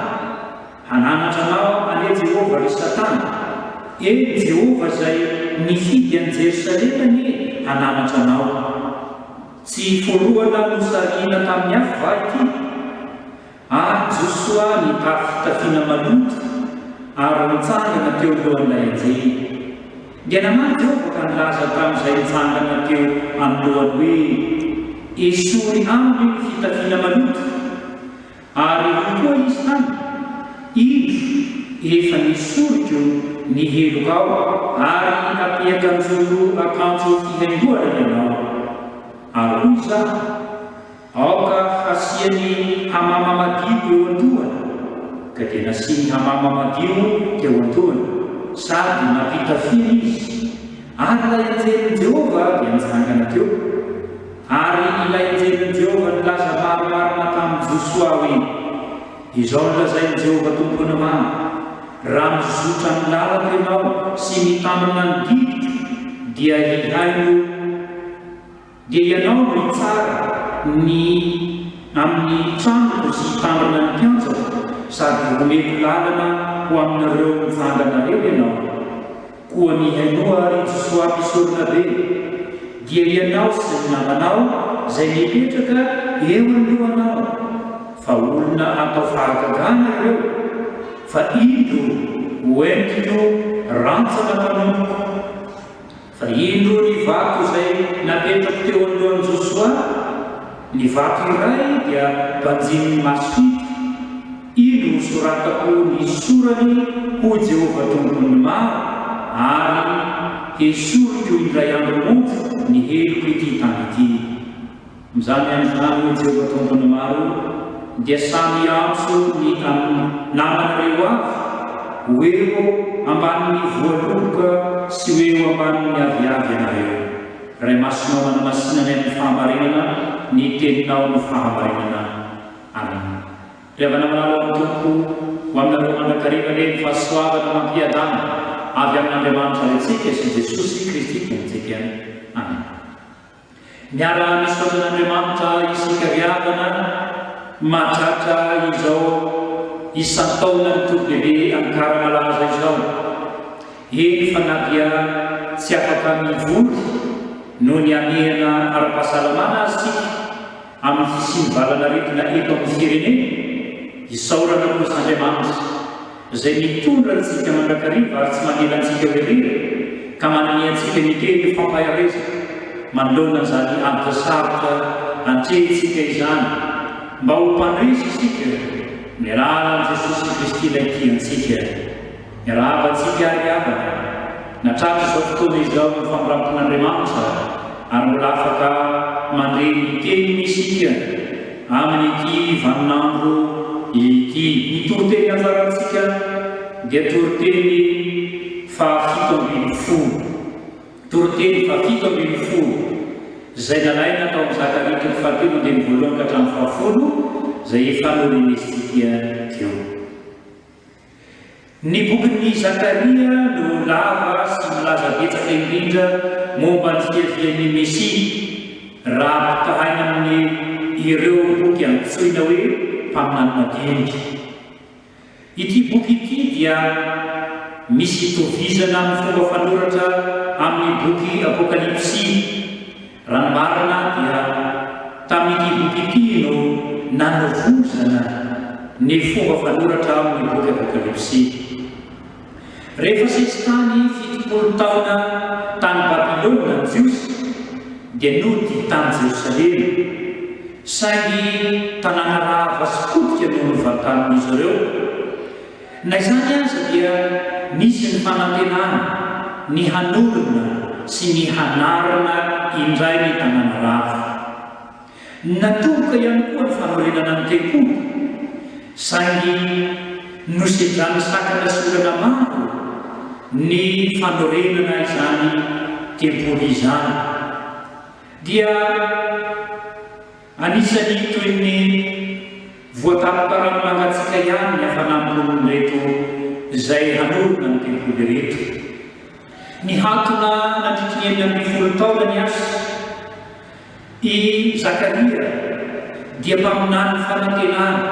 hananatra anao ane Jehova ry Satana, Jehova izay nifidy an'i Jerosalema nie hananatra anao. Tsy foroana no sarina tamin'ny afo va ity? Ary Josoa nitafiana maloto ary nitsangana teo alohan'ilay anjely. Dia namany Jehova ka nilaza tamin'izay nitsangana teo amin'ny lohany hoe esory aminy ny fitafiana maloto. Ary koa izy tany, ilo efa nisoriko ny heloka ao ary apiakanjolo akanjo fihaingoana ianao. Ary hoy izaho, aoka hasiany hamama madio eo an-dohany, ka dia nasiany hamama madio teo an-dohany, sady nampitafiana izy. Ary ilay anjelin'i Jehova dia nitsangana teo. Ary ilay anjelin'i Jehova nilaza marimarina tamin'i Josoa hoe, izao nilazain'i Jehova tompona mamy, raha mizotra ny lalaka ianao sy mitandrina ny didika, dia hihaino, dia ianao no hitsara ny amin'ny trangoko sy hitandrina ny mpianjaka, sady homeko lalana ho aminareo mivangana reo ianao. Koa ny hainoa ry Josoa mpisorona be, dia ianao sy ny namanao izay mipetraka eo alohanao, fa olona atao fahagagana ireo, fa indro hoentiko rantsaka mpanompo fa indro ny vato izay napetrako teo alohan'i Josua. Ny vato iray dia banjin'ny masito. Indro soratako ny sorany ho Jehovah tompony maro ary esoriko indray andro monja ny heliko ity tany ity. Mizany amin'izany ho Jehovah tompony maro dia samy antso ny namanareo avy hoeo ambanin'ny voaloboka sy hoeo ambanin'ny aviavy anareo. Ray masonao manamasinany amin'ny fahamarinana ny teninao ny fahamarinana. Amen. Revana manalo amin'ny tompo ho aminareo mandrakariva le ny fahasoavana mampiadana avy amin'Andriamanitra antsika sy Jesosy Kristy tentsika. Amen. Miara misaotra n'Andriamanitra isika riavana mahatratra izao isan-taona ny tompo-dehibe amin'ny kara-malaza izao. Eny fa na dia tsy afaka mivory no ny anehana ara-pahasalamana asika amin'ny fisinyvalana retina eto amin'ny firenena. Isaorana kosan'Andriamanitra izay mitondra antsika mandrakariva ary tsy manela antsika hoerera ka manome antsika miteny fampaharezana manoloana izany antasarotra antrehitsika izany mba ho mpandresy isika miarahana an' Jesosy Kristy ilay tiantsika. Miarahaba antsika ariavana natratra izao fotoana izao ny fampirampon'Andriamanitra ary mbola afaka mandre ny teniny isika amin'ity vaninandro ity. Ny toriteny anjarantsika dia toriteny fahafito ambin'ny folo. Toriteny fahafito ambin'ny folo izay nalaina tao amin'ny Zakaria toko fahatelo andiny voalohany ka hatramin'ny fahafolo izay efa norenesitsika teo. Ny bokin'ny Zakaria no lava sy milaza betsaka indrindra momba ny fiavian'ny Mesia raha ampitahaina amin'ny ireo boky antsoina hoe mpaminany madinika. Ity boky ity dia misy tovizana amin'ny fomba fanoratra amin'ny boky Apokalipsy. Raha ny marina dia tamin'ity boky ity no nanovozana ny fomba fanoratra amin'ny boky Apokalipsy. Rehefa sisy tany 70 taona tany Babilôna ny Jiosy dia nody tany Jerosalema. Saingy tanàna rava sy potika no novatan'izy ireo. Na izany aza dia misy ny fanantenana, ny hanorona sy ny hanarana indray ny tanàna rava. Natoboka ihany koa ny fanorenana ny tempoly, saingy nosedrany sakana sy olana maro ny fanorenana izany tempoly izany. Dia anisany toy ny voatapokarano mangatsika ihany ny hafanambolony reto izay hanorona ny tempoly reto. Ny hatona nandritry ny 90 taona ny asa i Zakaria dia mpaminany fanantenana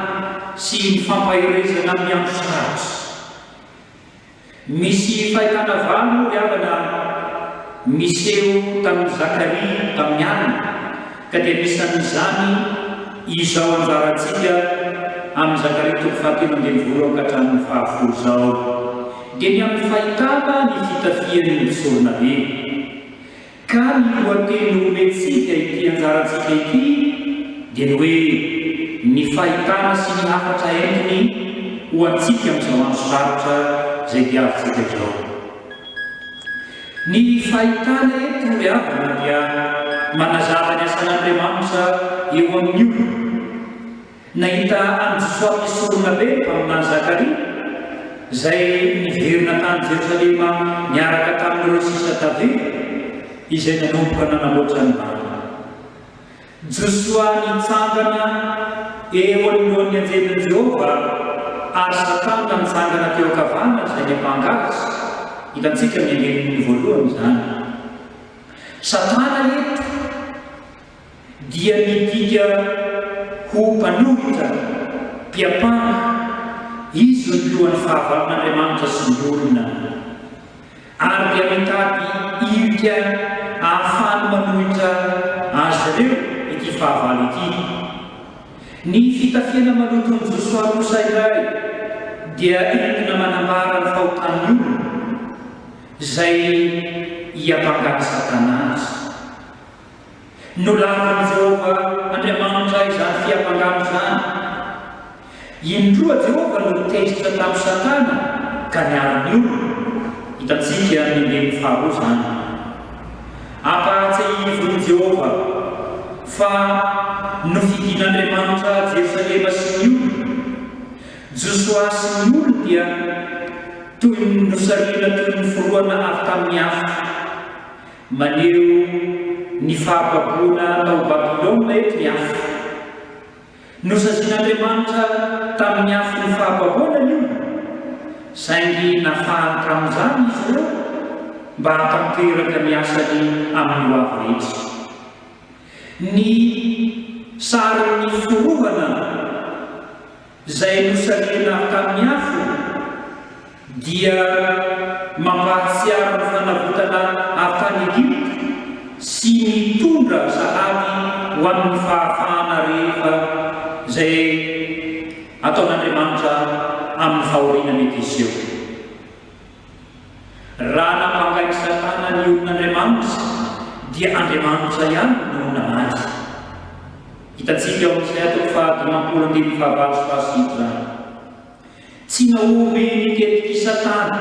sy ny fampaherezana amin'ny andro sarotra. Misy fahitana valo riavana miseho tamin'ny Zakaria tamin'ny alina ka dia nisan'izany izao anjarantsika amin'ny Zakaria toko fahatelo andiny voalohany ka hatramin'ny fahafolo zao. Dia ny amin'ny fahitana ny fitafian'ny misorona be. Ka ny lohateny omentsika ity anjarantsika ity dia ny hoe ny fahitana sy ny hafatra haingony ho antsika amin'izao andro sarotra izay diavintsika izao. Ny fahitana eto riavana dia manazava ny asan'Andriamanitra eo amin'ny olona. Nahita an'i Josua misorona be mpaminany Zakaria izay niverina tany Jerosalema niaraka tamin'ireo sisa tavela izay nanomboka nanamboatra ny marina. Josua nitsangana eo anoloan'ny anjelin'i Jehovah ary Satana nitsangana teo an-kavana izay ny ampangazy. Hitantsika ny angelin'ny voalohany izany. Satana eto dia midika ho mpanohitra, mpiapana. Izy no lohan'ny fahavalon'Andriamanitra sy ny olona. Ary dia mitady ilika ahafahany manohitra azy ireo ity fahavalo ity. Ny fitafiana maloton'ny Josua kosa iray dia entina manambara ny fahotan'ny olona izay hiampangany Satana azy. Nolavin'i Jehova Andriamanitra izany fiampangano izany. Indroa Jehova no tezitra tamin'ny Satana ka niara ny olona. Hitantsika ny faharoa izany. Ampahatsahivon'i Jehova fa nofidian'Andriamanitra Jerusalema sy ny olona. Josua sy ny olona dia toy ny nosariana toy ny foroana avy tamin'ny afo. Maneho ny fahababoana tao Babilôna eto ny afo. Nosazian'Andriamanitra tamin'ny afo ny fahababoana ny olona, saingy nafahany tamin'izany izy ireo mba hatanteraka ny asany amin'ny ho avy rehetra. Ny sarin'ny forohana izay nosariana tamin'ny afo dia mampahatsiaro ny fanavotana avy tany Egypta sy mitondra sahaby ho amin'ny fahafahana rehefa izay ataon'Andriamanitra amin'ny fahoriana mety izy eo. Raha nampangainy Satana ny olon'Andriamanitra dia Andriamanitra ihany no namaly. Hitantsika ao amin'izay atao faha-5:17 zany. Tsy nahomy nitetika Satana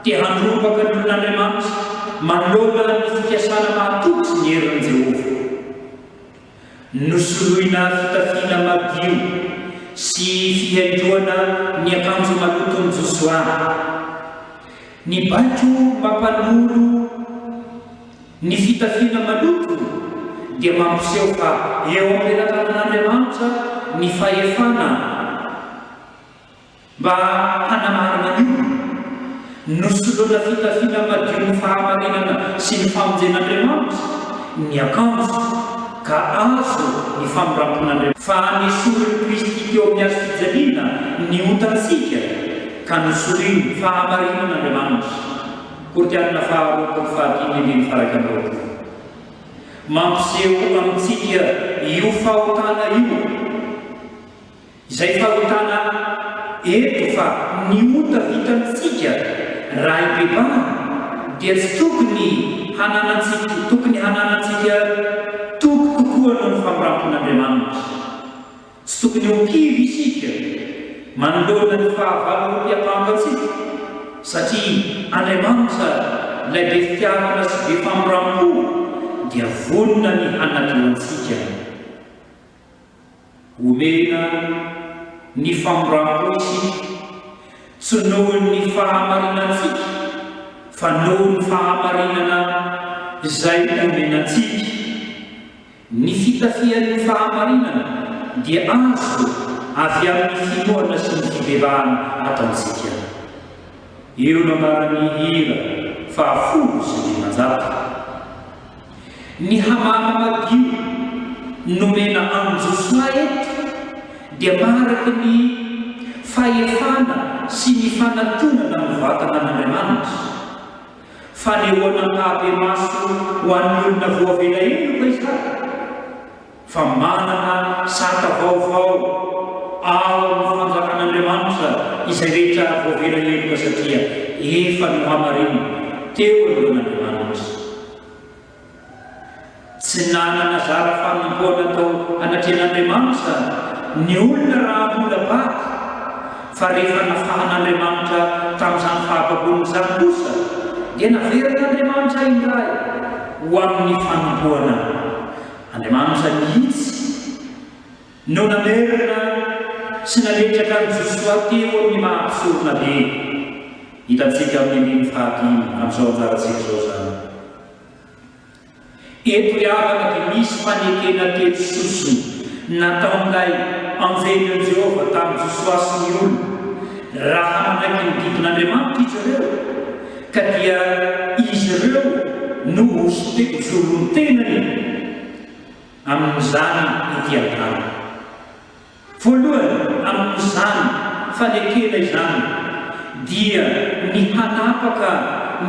dia handropaka ny olon'Andriamanitra manoloana ny fikasana mahatoky ny herin'i Jehova. Nosoloina fitafiana madio sy fihaindoana ny akanjo malotony Josua. Ny baiko mampanoro ny fitafiana maloto dia mampiseho fa eo am-pelatanan'Andriamanitra ny fahefana mba hanamarana ny olona. Nosoloana fitafiana madio ny fahamarinana sy ny famonjen'Andriamanitra ny akanjo ka azo ny famorampon'Andriamanitra. Fa nisoriny Kristy teo amin'ny azo fijaliana ny otansika ka nosoriny fahamarinan'Andriamanitra. Kortianina faharoapolo faha-5 faraka amby mampiseho amintsika io fahotana io, izay fahotana eto fa ny ota vitantsika raha ibebana dia tsy tokony hananantsika toko kokoa noho ny famorampon'Andriamanitra. Tsy tokony ho kivy isika manoloana ny fahavalom-piapangatsika, satria Andriamanitra ilay be fitiavana sy be famoram-po dia vonona ny hanatoantsika. Omena ny famoram-po isika tsy noho ny fahamarinantsika fa noho ny fahamarinana izay omenantsika. Ny fitafian'ny fahamarinana dia azo avy amin'ny finoana sy ny fibebahana ataontsika. Eo nambarany hira fahafolo sy 500. Ny hamana madio nomena amin'ny Josua eto dia maraka ny fahefana sy ny fanatonana ny vatanan'Andriamanitra. Fanehoana an-tabe maso ho an'ny olona voavela eloka izany, fa manana saka vaovao ao amin'ny fanjakan'Andriamanitra izay rehetra voavela eloka satria efa no hamarinina teo alohan'Andriamanitra. Tsy nanana zara fanompoana tao anatrehan'Andriamanitra ny olona raha mbola baka, fa rehefa nafahan'Andriamanitra tamin'izany fahababoana izany kosa dia naverin'Andriamanitra indray ho amin'ny fanompoana. Andriamanitra nihitsy no namerina sy nametraka ny Josua teo amin'ny mahampisorona be. Hitantsika amin'ny faha-5 amin'izao anjarantsika izao zany. Eto iavana dia misy fanekena telo soso nataon'ilay anjelin'i Jehova tamin'ny Josua sy ny olona raha manaiky ny didin'Andriamanitra izy ireo, ka dia izy ireo no solon-tenany amin'izany ity an-tany. Voalohany amin'izany fanekena izany dia ny hanapaka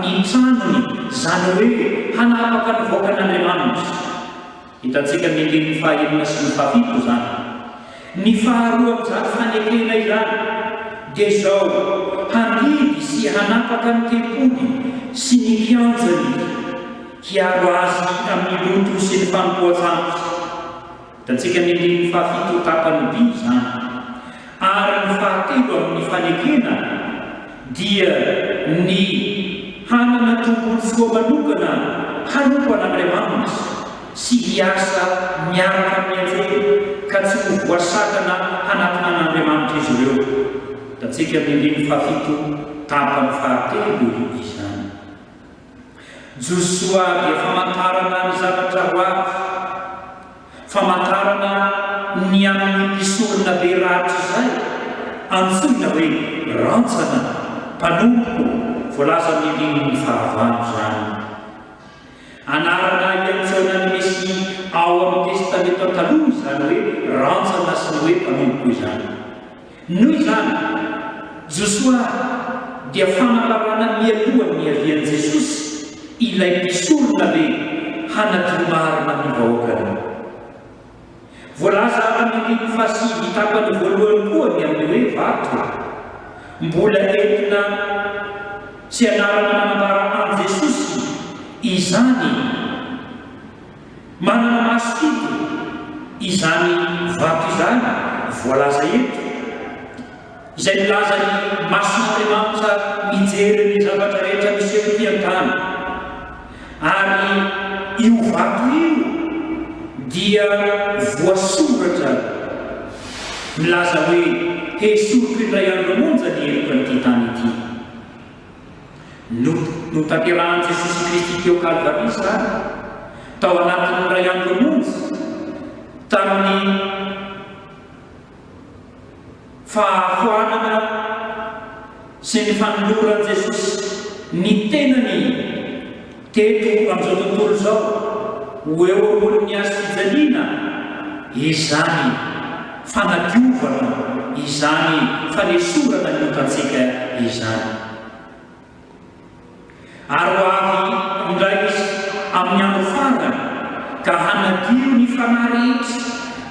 ny tranony, izany hoe hanapaka ny voakan'Andriamanitra. Hitantsika ny faha-6 sy ny faha-7 zany. Ny faharoa amin'izany fanekena izany dia izao handidy sy hanapaka ny tempony sy ny kianjany hiaro azy amin'ny loto sy ny fanompoajanty. Tatsika ny andiny fahafito tapany by zany. Ary ny fahatelo amin'ny fanekena dia ny hanana tombonsoa manokana hanompo an'Andriamanitra sy hiasa miaraka amin'ny anjely ka tsy ho voasakana hanatona an'Andriamanitra izy ireo. Tatsika ny andiny fahafito tapany fahatelo izany. Josoa dia famantarana ny zavatra ho avy, famantarana ny amin'ny mpisorona be ratra izay antsoina hoe rantsana mpanompo, voalaza amin'ny fahavalo zany. Anarana iantsoana ny Mesy ao amin'ny testamenta taloha izany hoe rantsana sy ny hoe mpanompo izany. Noho izany Josoa dia fanalavana mialohan'ny avian'i Jesosy ilay mpisorona be hanadromarana ny vahoakany. Voalaza amin'ny fasivy tapany voalohany koa ny amin'ny hoe vato, mbola entina sy anarana manambara an' Jesosy izany manana maso fito izany vato izany voalaza eto, izay milaza ny mason'Andriamanitra mijery ny zavatra rehetra misy ety an-tany. Ary io vato io dia voasoratra milaza hoe hesoroko indray andro monja ny eriko an'ity tany ity. No tanterahan Jesosy Kristy teo Kalvary zany tao anatin'ny ray andro monja tamin'ny fahafoanana sy ny fanoloran Jesosy ny tenany teto amin'izao tontolo zao ho eo ambony ny azo fijaliana, izany fanadiovana, izany fanesorana ny otantsika izany. Ary ho avy indray izy amin'ny andro farany ka hanadio ny fanahy rehetra,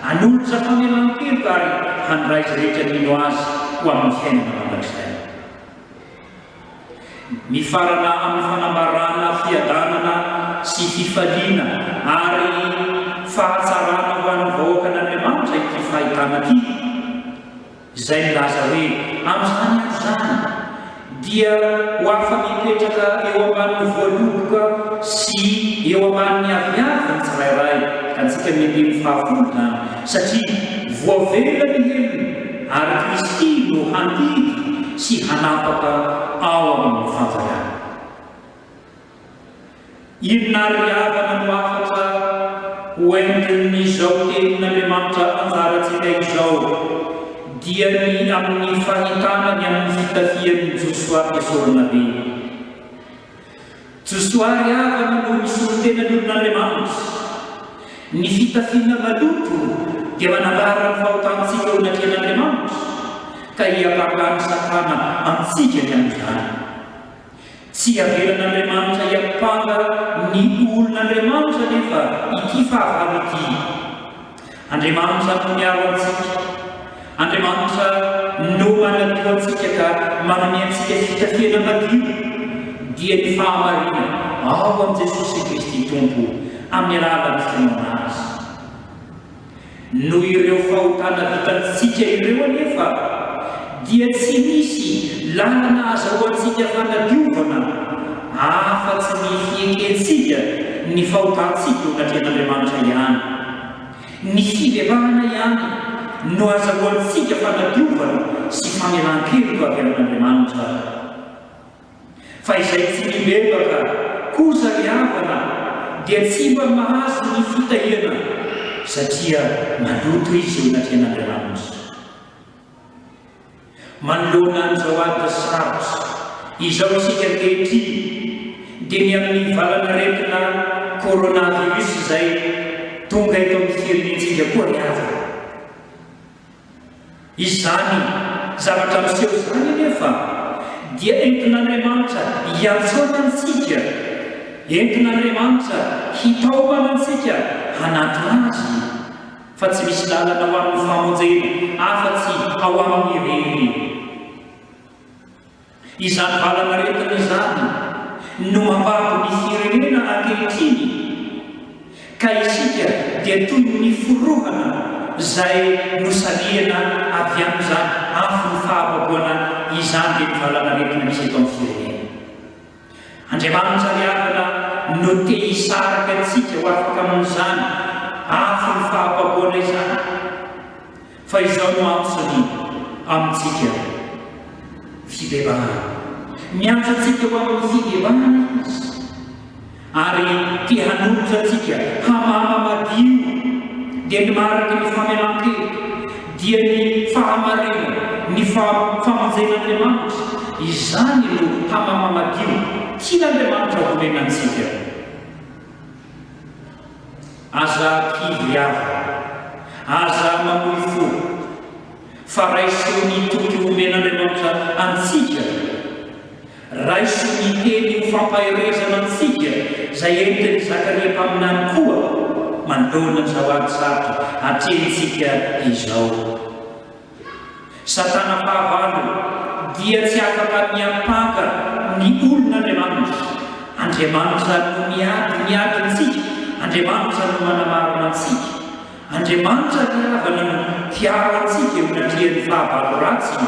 hanolotra famelan-keloka ary handray izy rehetra mino azy ho amin'ny fiainana mandrakizay. Mifarana amin'ny fanambarana fiadanana sy fifaliana ary fahatsarana ho an'ny vahoaka an'Andriamanitra ity fahitana ity, izay milaza hoe amin'izany andro zany dia ho afa mipetraka eo ambanin'ny voaloboka sy eo ambanin'ny aviavy ny tsirairay, antsika mendemy fahafolo zany, satria voavela ny helony ary Kristy no handidy sy hanapaka ao amin'ny fanjakana. Inona ry havana no afatra hoentin'izao tenin'Andriamanitra anjarantsika izao dia ny amin'ny fahitana ny amin'ny fitafian'ny Josoa mpisorona be. Josoa ry havana no misoro tenany olon'Andriamanitra. Ny fitafiana maloto dia manambara ny fahotantsika eo anatrehan'Andriamanitra ka hiapakany Satana antsika ny amin'izany. Tsy avelan'Andriamanitra hiampanga ny olon'Andriamanitra nefa ity fahavalo ity. Andriamanitra no miaro antsika, Andriamanitra no manadio antsika ka manome antsika fitafiana madio dia ny fahamarina ao amin'i Jesosy Kristy Tompo amin'ny alalan'ny finoana azy. No ireo fahotana vitantsika ireo anefa dia tsy misy lalana azahoantsika fanadiovana afa-tsy ny fiekensika ny fahotantsika eo anatrehan'Andriamanitra ihany. Ny fivavahana ihany no azahoantsika fanadiovana sy famelan-keloka avy amin'Andriamanitra. Fa izay tsy mibebaka kosa ry havana dia tsy mba mahazo ny fitahiana satria maloto izy eo anatrehan'Andriamanitra. Manoloana an'izao ady sarotra izao isika ankehitriny dia ny amin'ny valanaretina coronavirus izay tonga eto amin'ny firenentsika koa ry havana. Izany zavatra miseho zany nefa dia entin'Andriamanitra hiantsoana antsika, entin'Andriamanitra hitaomana antsika hanatona azy, fa tsy misy lalana ho amin'ny famonjena afa-tsy ao amin'ny ireny. Izany valanaretina izany no mambabo ny firenena ankehitriny, ka isika dia toy ny forohana izay nosaliana avy amin'izany afo ny fahababoana izany dia ny valanaretina misy eto amin'ny firenena. Andriamanitra riavana no te hisaraka antsika ho afaka amin'izany afo ny fahababoana izany, fa izao no antsony amintsika fidebahana. Miantso antsika ho amin'ny fidebahana izy, ary te hanolotra antsika hamama madio dia ny maraka ny famelan-kely dia ny fahamarena ny famonjen'Andriamanitra. Izany no hamama madio tian'Andriamanitra homena antsika. Aza kivy ava, aza mamoy fo, fa raiso ny toky homen'Andriamanitra antsika, raiso ny teny ho fampaherezana antsika izay entiny Zakaria mpaminany koa mandona izao ady sarotra atrehintsika izao. Satana fahavalo dia tsy afaka miampaka ny olon'Andriamanitra. Andriamanitra no miady antsika, Andriamanitra no manamarina antsika, Andriamanitra riavana no tiaro antsika eo natrehan'ny fahavalo ratsy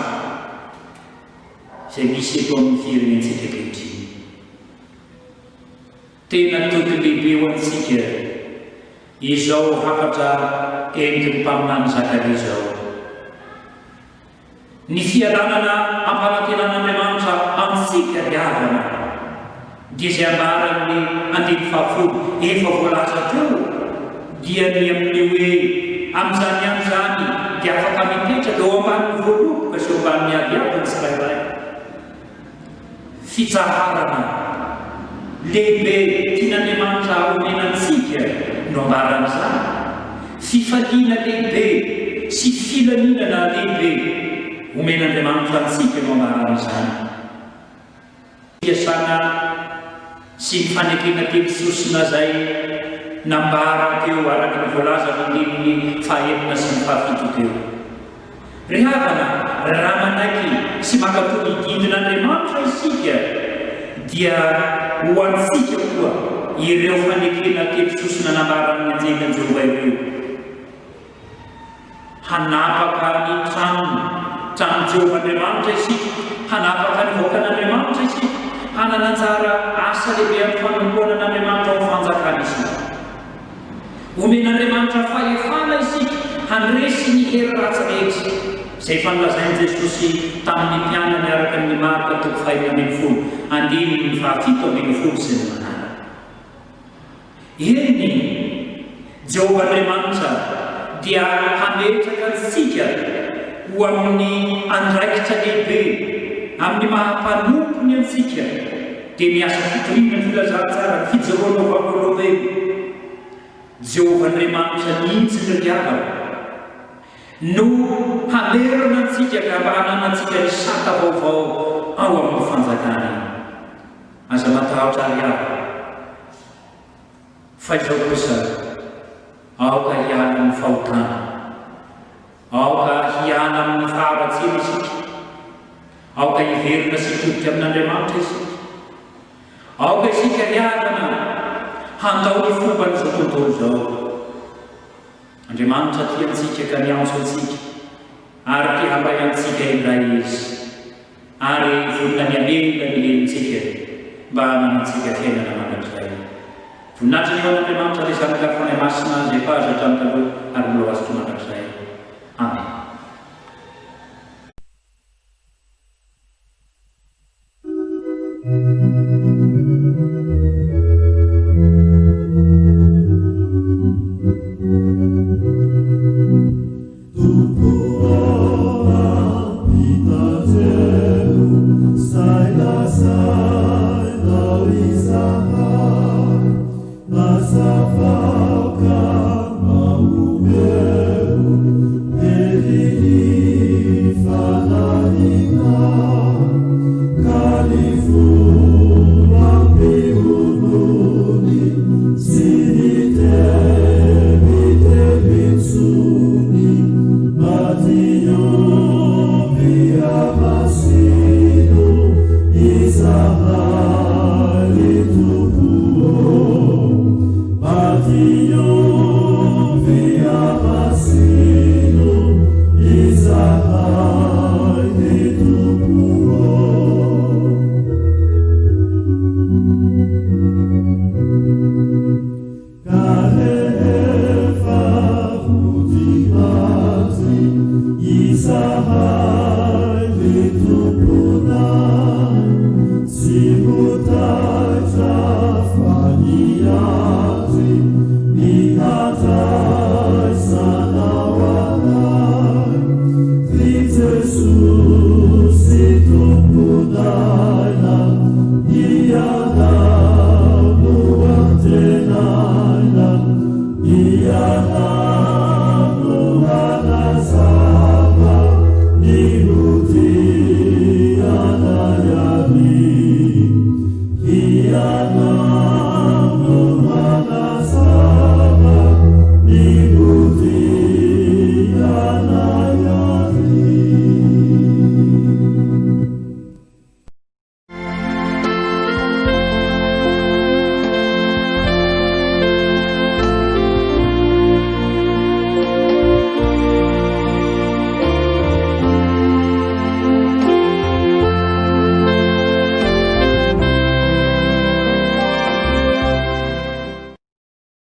izay misy eto amin'ny firenentsika ankehitriny. Tena toky lehibe ho antsika izao hafatra entiny mpaminany Zakaria izao. Ny fiadanana ampanantenan'Andriamanitra amintsika riavana dia izay ambaran'ny andiny fahafolo efa voalaza teo dia ny amin'ny hoe amin'izany amin'izany dia afaka mipetraka eo ambanin'ny voaloboka sy eo ambanin'ny aviaviny tsirairay. Fitsaharana lehibe tian'Andriamanitra homenantsika no ambaran'izany. Fifaliana lehibe sy filaminana lehibe homen'Andriamanitra antsika no ambaran'izany. Fiasana sy ny fanekena teny sosina izay nambara teo araky ny voalaza mandinin'ny fahaenina sy ny fahafito teo. Rihavana raha manaiky sy makatony didin'Andriamanitra isika dia ho antsika koa ireo fanekena teny sosina nambaran'ny anjenan Jehova ireo. Hanapaka ny trano Jehova Andriamanitra isika, hanapaka ny voakan'Andriamanitra isika, hanananjara asa lehibe amin'ny fanompoanan'Andriamanitra ao fanjakana isika. Homen'Andriamanitra fahefana isika handresy ny hery ratsy rehetra izay fanolazain'i Jesosy tamin'ny mpianany araka ny Marka 5:10 andininy 7:10 sy ny manaraka. Eny Jehova Andriamanitra dia hametraka antsika ho amin'ny andraikitra lehibe amin'ny mahampanompony antsika dia miasa fitorina ny filazantsara ny fijoroana vavolobeny. Jehova Andriamanitra nihitsy ny riavana no hamerina antsika ka mba hananantsika ny saka vaovao ao amin'ny fanjakana. Aza matahotra riavana fa izao kosa aoka hiala amin'ny fahotana, aoka hiala amin'ny faharatsiny isika, aoka hiverina sy hitodika amin'Andriamanitra isika, aoka isika riavana handao ny fomba n'izao tontolo izao. Andriamanitra tiantsika ka miantso antsika ary te hambay antsika indray izy, ary vonina ny amela ny helintsika mba hananantsika fiainana mandrakizay. Voninahitra ny eo an'Andriamanitra ilay zanaka fanay masina izay fahazo hatramin'ny taloha ary mbola azo mandrakizay. Amen. California.